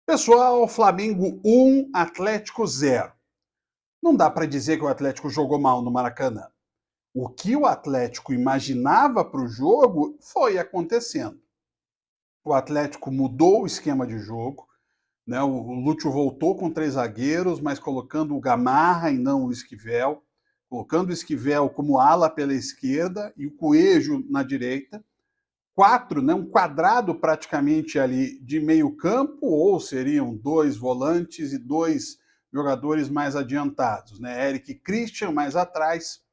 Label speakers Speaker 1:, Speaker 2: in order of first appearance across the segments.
Speaker 1: Pessoal, Flamengo 1, Atlético 0. Não dá para dizer que o Atlético jogou mal no Maracanã. O que o Atlético imaginava para o jogo foi acontecendo. O Atlético mudou o esquema de jogo, né? O Lúcio voltou com 3 zagueiros, mas colocando o Gamarra e não o Esquivel, colocando o Esquivel como ala pela esquerda e o Coelho na direita. 4, né, um quadrado praticamente ali de meio campo, ou seriam 2 volantes e 2 jogadores mais adiantados, né? Eric Christian mais atrás,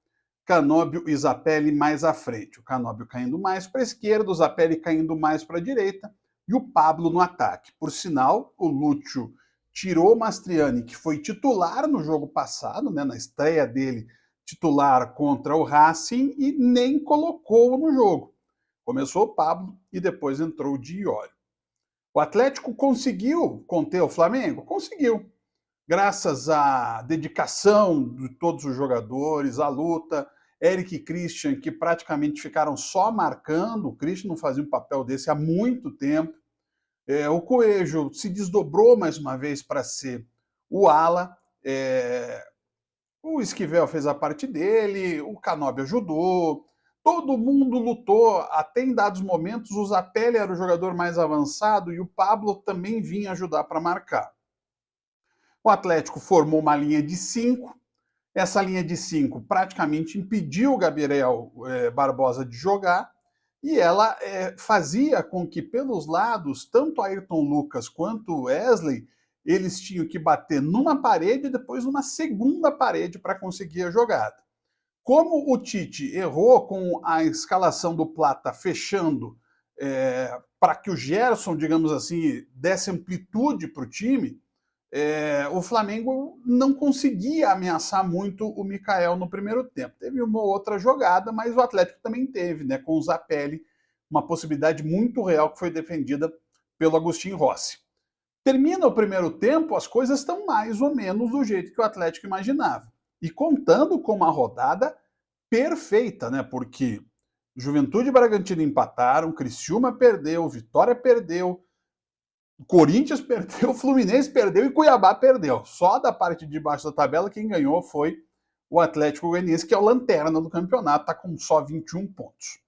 Speaker 1: Canóbio e Zapelli mais à frente. O Canóbio caindo mais para a esquerda, o Zapelli caindo mais para a direita e o Pablo no ataque. Por sinal, o Lúcio tirou o Mastriani, que foi titular no jogo passado, né, na estreia dele, titular contra o Racing, e nem colocou no jogo. Começou o Pablo e depois entrou o Diório. O Atlético conseguiu conter o Flamengo? Conseguiu. Graças à dedicação de todos os jogadores, à luta, Eric e Christian, que praticamente ficaram só marcando, o Christian não fazia um papel desse há muito tempo. O Coelho se desdobrou mais uma vez para ser o ala. O Esquivel fez a parte dele, o Canóbio ajudou, todo mundo lutou, até em dados momentos o Zapelli era o jogador mais avançado e o Pablo também vinha ajudar para marcar. O Atlético formou uma linha de 5, essa linha de 5 praticamente impediu o Gabriel Barbosa de jogar, e ela fazia com que pelos lados, tanto Ayrton Lucas quanto Wesley, eles tinham que bater numa parede e depois numa segunda parede para conseguir a jogada. Como o Tite errou com a escalação do Plata fechando para que o Gerson, digamos assim, desse amplitude para o time, o Flamengo não conseguia ameaçar muito o Mikael no primeiro tempo. Teve uma outra jogada, mas o Atlético também teve, né, com o Zapelli, uma possibilidade muito real que foi defendida pelo Agustin Rossi. Termina o primeiro tempo, as coisas estão mais ou menos do jeito que o Atlético imaginava. E contando com uma rodada perfeita, né? Porque Juventude e Bragantino empataram, Criciúma perdeu, Vitória perdeu, Corinthians perdeu, Fluminense perdeu e Cuiabá perdeu. Só da parte de baixo da tabela quem ganhou foi o Atlético Goianiense, que é o lanterna do campeonato, está com só 21 pontos.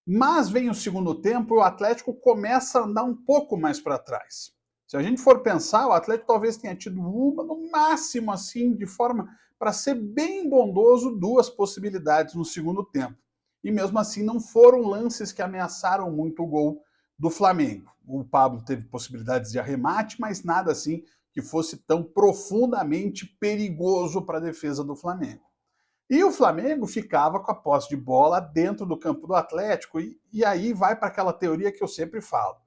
Speaker 1: Mas vem o segundo tempo e o Atlético começa a andar um pouco mais para trás. Se a gente for pensar, o Atlético talvez tenha tido uma, no máximo assim, de forma para ser bem bondoso, 2 possibilidades no segundo tempo. E mesmo assim não foram lances que ameaçaram muito o gol do Flamengo. O Pablo teve possibilidades de arremate, mas nada assim que fosse tão profundamente perigoso para a defesa do Flamengo. E o Flamengo ficava com a posse de bola dentro do campo do Atlético, e aí vai para aquela teoria que eu sempre falo.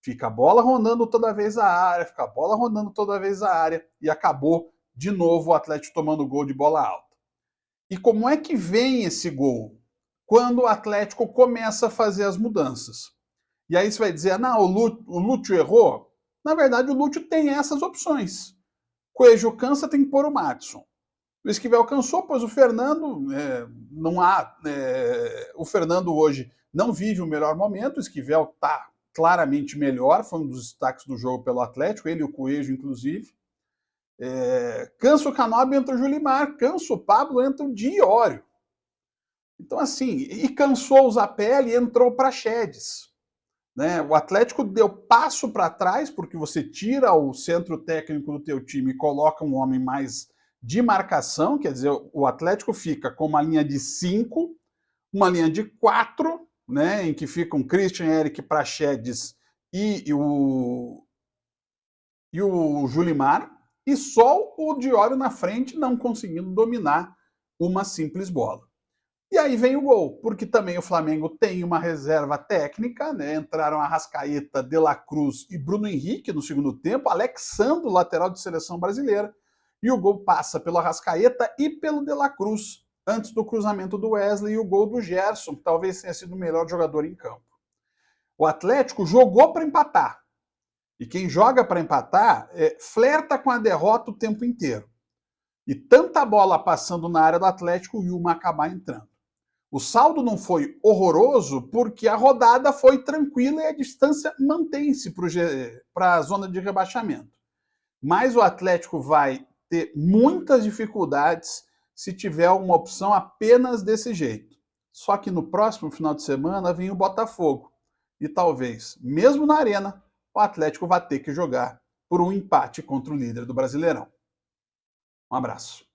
Speaker 1: Fica a bola rondando toda vez a área, fica a bola rondando toda vez a área, e acabou de novo o Atlético tomando gol de bola alta. E como é que vem esse gol? Quando o Atlético começa a fazer as mudanças. E aí você vai dizer, não, o Lúcio errou? Na verdade, o Lúcio tem essas opções. Coelho cansa, tem que pôr o Madison. O Esquivel cansou, pois o Fernando não há. O Fernando hoje não vive o melhor momento, o Esquivel está claramente melhor, foi um dos destaques do jogo pelo Atlético, ele e o Coelho, inclusive. Cansa o Canóbio, entra o Julimar, cansa o Pablo, entra o Diório. Então, assim, e cansou o Zapelli e entrou para Chedes. Né? O Atlético deu passo para trás, porque você tira o centro técnico do teu time e coloca um homem mais de marcação, quer dizer, o Atlético fica com uma linha de 5, uma linha de 4, né, em que ficam Christian, Eric, Praxedes e o Julimar, e só o Diório na frente não conseguindo dominar uma simples bola. E aí vem o gol, porque também o Flamengo tem uma reserva técnica, né? Entraram Arrascaeta, De La Cruz e Bruno Henrique no segundo tempo, Alexandre, lateral de seleção brasileira, e o gol passa pelo Arrascaeta e pelo De La Cruz, antes do cruzamento do Wesley e o gol do Gerson, que talvez tenha sido o melhor jogador em campo. O Atlético jogou para empatar, e quem joga para empatar flerta com a derrota o tempo inteiro. E tanta bola passando na área do Atlético e uma acabar entrando. O saldo não foi horroroso porque a rodada foi tranquila e a distância mantém-se para a zona de rebaixamento. Mas o Atlético vai ter muitas dificuldades se tiver uma opção apenas desse jeito. Só que no próximo final de semana vem o Botafogo. E talvez, mesmo na Arena, o Atlético vai ter que jogar por um empate contra o líder do Brasileirão. Um abraço.